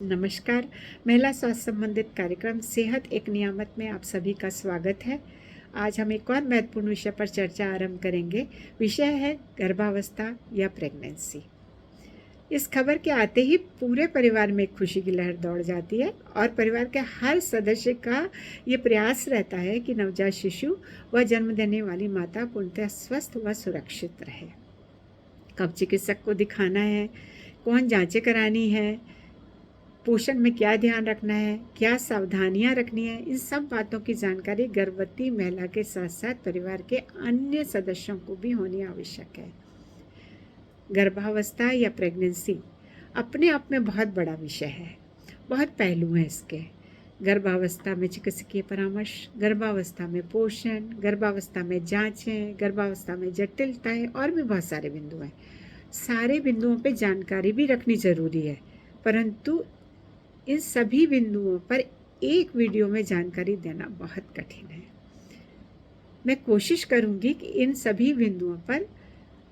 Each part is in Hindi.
नमस्कार। महिला स्वास्थ्य संबंधित कार्यक्रम सेहत एक नियामत में आप सभी का स्वागत है। आज हम एक और महत्वपूर्ण विषय पर चर्चा आरंभ करेंगे। विषय है गर्भावस्था या प्रेगनेंसी। इस खबर के आते ही पूरे परिवार में खुशी की लहर दौड़ जाती है और परिवार के हर सदस्य का ये प्रयास रहता है कि नवजात शिशु व जन्म देने वाली माता पूर्णतः स्वस्थ व सुरक्षित रहे। कब चिकित्सक को दिखाना है, कौन जांचें करानी है, पोषण में क्या ध्यान रखना है, क्या सावधानियां रखनी है, इन सब बातों की जानकारी गर्भवती महिला के साथ साथ परिवार के अन्य सदस्यों को भी होनी आवश्यक है। गर्भावस्था या प्रेगनेंसी अपने आप में बहुत बड़ा विषय है। बहुत पहलू हैं इसके। गर्भावस्था में चिकित्सकीय परामर्श, गर्भावस्था में पोषण, गर्भावस्था में जांचें, गर्भावस्था में जटिलताएं और भी बहुत सारे बिंदु हैं। सारे बिंदुओं पे जानकारी भी रखनी ज़रूरी है, परंतु इन सभी बिंदुओं पर एक वीडियो में जानकारी देना बहुत कठिन है। मैं कोशिश करूंगी कि इन सभी बिंदुओं पर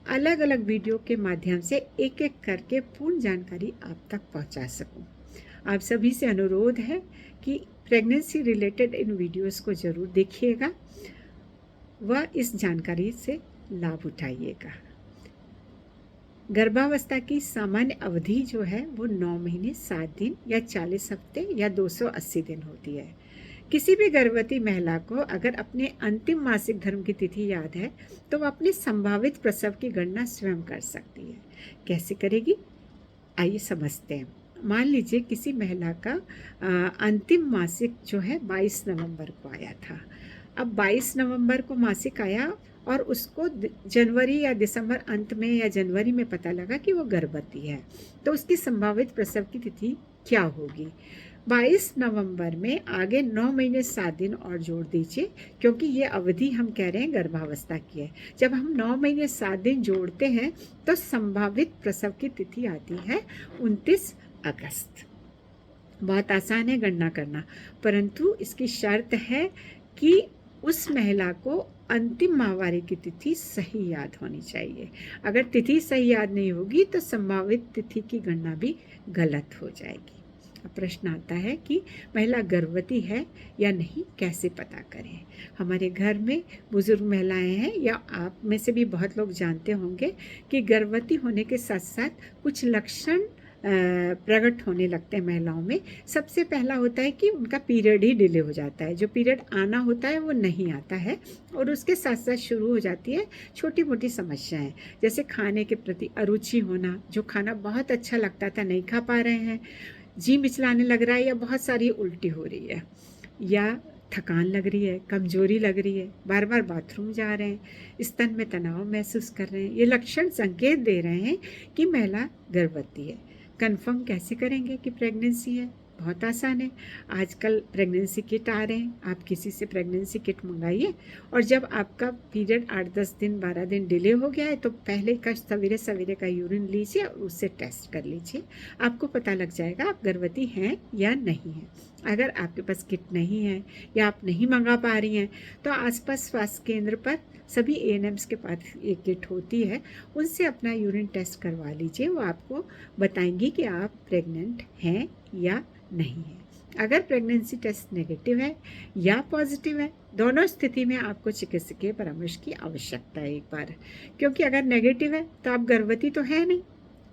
अलग अलग वीडियो के माध्यम से एक एक करके पूर्ण जानकारी आप तक पहुंचा सकूं। आप सभी से अनुरोध है कि प्रेगनेंसी रिलेटेड इन वीडियोस को ज़रूर देखिएगा व इस जानकारी से लाभ उठाइएगा। गर्भावस्था की सामान्य अवधि जो है वो 9 महीने 7 दिन या 40 हफ्ते या 280 दिन होती है। किसी भी गर्भवती महिला को अगर अपने अंतिम मासिक धर्म की तिथि याद है तो वह अपनी संभावित प्रसव की गणना स्वयं कर सकती है। कैसे करेगी, आइए समझते हैं। मान लीजिए किसी महिला का अंतिम मासिक जो है 22 नवंबर को आया था। अब 22 नवंबर को मासिक आया और उसको जनवरी या दिसंबर अंत में या जनवरी में पता लगा कि वो गर्भवती है, तो उसकी संभावित प्रसव की तिथि क्या होगी। 22 नवंबर में आगे 9 महीने 7 दिन और जोड़ दीजिए, क्योंकि ये अवधि हम कह रहे हैं गर्भावस्था की है। जब हम 9 महीने 7 दिन जोड़ते हैं तो संभावित प्रसव की तिथि आती है 29 अगस्त। बहुत आसान है गणना करना, परंतु इसकी शर्त है कि उस महिला को अंतिम माहवारी की तिथि सही याद होनी चाहिए। अगर तिथि सही याद नहीं होगी तो संभावित तिथि की गणना भी गलत हो जाएगी। अब प्रश्न आता है कि महिला गर्भवती है या नहीं, कैसे पता करें। हमारे घर में बुजुर्ग महिलाएं हैं या आप में से भी बहुत लोग जानते होंगे कि गर्भवती होने के साथ साथ कुछ लक्षण प्रकट होने लगते हैं महिलाओं में। सबसे पहला होता है कि उनका पीरियड ही डिले हो जाता है। जो पीरियड आना होता है वो नहीं आता है और उसके साथ साथ शुरू हो जाती है छोटी मोटी समस्याएं, जैसे खाने के प्रति अरुचि होना। जो खाना बहुत अच्छा लगता था नहीं खा पा रहे हैं, जी मिचलाने लग रहा है या बहुत सारी उल्टी हो रही है, या थकान लग रही है, कमजोरी लग रही है, बार बार बाथरूम जा रहे हैं, स्तन में तनाव महसूस कर रहे हैं। ये लक्षण संकेत दे रहे हैं कि महिला गर्भवती है। कंफर्म कैसे करेंगे कि प्रेगनेंसी है? बहुत आसान है। आजकल प्रेगनेंसी किट आ रहे हैं, आप किसी से प्रेगनेंसी किट मंगाइए और जब आपका पीरियड 8-10 दिन 12 दिन डिले हो गया है तो पहले का सवेरे सवेरे का यूरिन लीजिए और उससे टेस्ट कर लीजिए। आपको पता लग जाएगा आप गर्भवती हैं या नहीं हैं। अगर आपके पास किट नहीं है या आप नहीं मंगा पा रही हैं तो आसपास स्वास्थ्य केंद्र पर सभी एएनएम्स के पास एक किट होती है, उनसे अपना यूरिन टेस्ट करवा लीजिए। वो आपको बताएंगी कि आप प्रेग्नेंट हैं या नहीं है। अगर प्रेगनेंसी टेस्ट नेगेटिव है या पॉजिटिव है, दोनों स्थिति में आपको चिकित्सकीय परामर्श की आवश्यकता है एक बार, क्योंकि अगर नेगेटिव है तो आप गर्भवती तो है नहीं,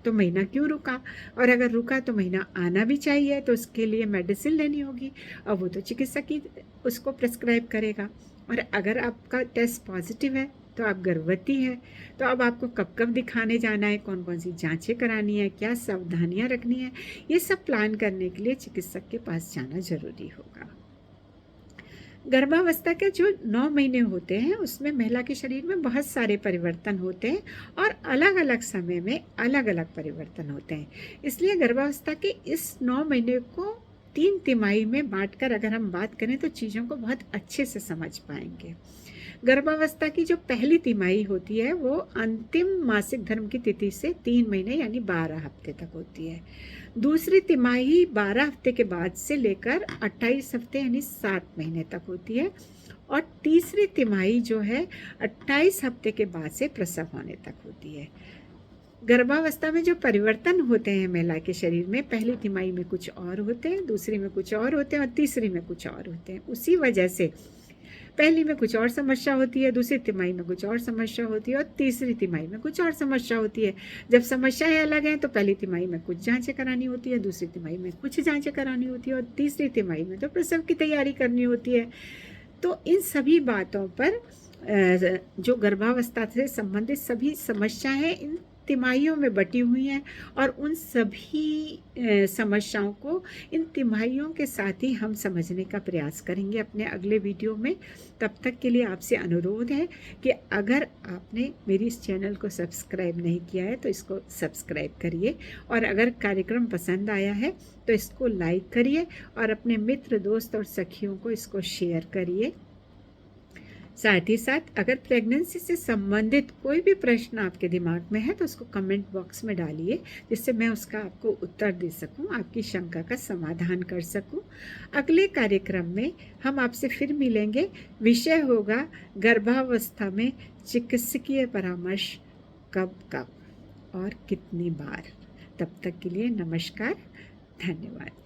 तो महीना क्यों रुका, और अगर रुका तो महीना आना भी चाहिए, तो उसके लिए मेडिसिन लेनी होगी और वो तो चिकित्सक ही उसको प्रेस्क्राइब करेगा। और अगर आपका टेस्ट पॉजिटिव है तो आप गर्भवती हैं, तो अब आपको कब कब दिखाने जाना है, कौन कौन सी जांचें करानी है, क्या सावधानियां रखनी है, ये सब प्लान करने के लिए चिकित्सक के पास जाना जरूरी होगा। गर्भावस्था के जो 9 महीने होते हैं उसमें महिला के शरीर में बहुत सारे परिवर्तन होते हैं और अलग अलग समय में अलग अलग परिवर्तन होते हैं। इसलिए गर्भावस्था के इस 9 महीने को 3 तिमाही में बांटकर अगर हम बात करें तो चीज़ों को बहुत अच्छे से समझ पाएंगे। गर्भावस्था की जो पहली तिमाही होती है वो अंतिम मासिक धर्म की तिथि से 3 महीने यानी 12 हफ्ते तक होती है। दूसरी तिमाही 12 हफ्ते के बाद से लेकर 28 हफ्ते यानी 7 महीने तक होती है और तीसरी तिमाही जो है 28 हफ्ते के बाद से प्रसव होने तक होती है। गर्भावस्था में जो परिवर्तन होते हैं महिला के शरीर में, पहली तिमाही में कुछ और होते हैं, दूसरी में कुछ और होते हैं और तीसरी में कुछ और होते हैं। उसी वजह से पहली में कुछ और समस्या होती है, दूसरी तिमाही में कुछ और समस्या होती है और तीसरी तिमाही में कुछ और समस्या होती है। जब समस्याएं अलग हैं तो पहली तिमाही में कुछ जांचें करानी होती है, दूसरी तिमाही में कुछ जांचें करानी होती है और तीसरी तिमाही में तो प्रसव की तैयारी करनी होती है। तो इन सभी बातों पर जो गर्भावस्था से संबंधित सभी समस्याएं इन तिमाहियों में बटी हुई हैं और उन सभी समस्याओं को इन तिमाहियों के साथ ही हम समझने का प्रयास करेंगे अपने अगले वीडियो में। तब तक के लिए आपसे अनुरोध है कि अगर आपने मेरी इस चैनल को सब्सक्राइब नहीं किया है तो इसको सब्सक्राइब करिए, और अगर कार्यक्रम पसंद आया है तो इसको लाइक करिए और अपने मित्र, दोस्त और सखियों को इसको शेयर करिए। साथ ही साथ अगर प्रेगनेंसी से संबंधित कोई भी प्रश्न आपके दिमाग में है तो उसको कमेंट बॉक्स में डालिए, जिससे मैं उसका आपको उत्तर दे सकूं, आपकी शंका का समाधान कर सकूं। अगले कार्यक्रम में हम आपसे फिर मिलेंगे। विषय होगा गर्भावस्था में चिकित्सकीय परामर्श कब कब और कितनी बार। तब तक के लिए नमस्कार, धन्यवाद।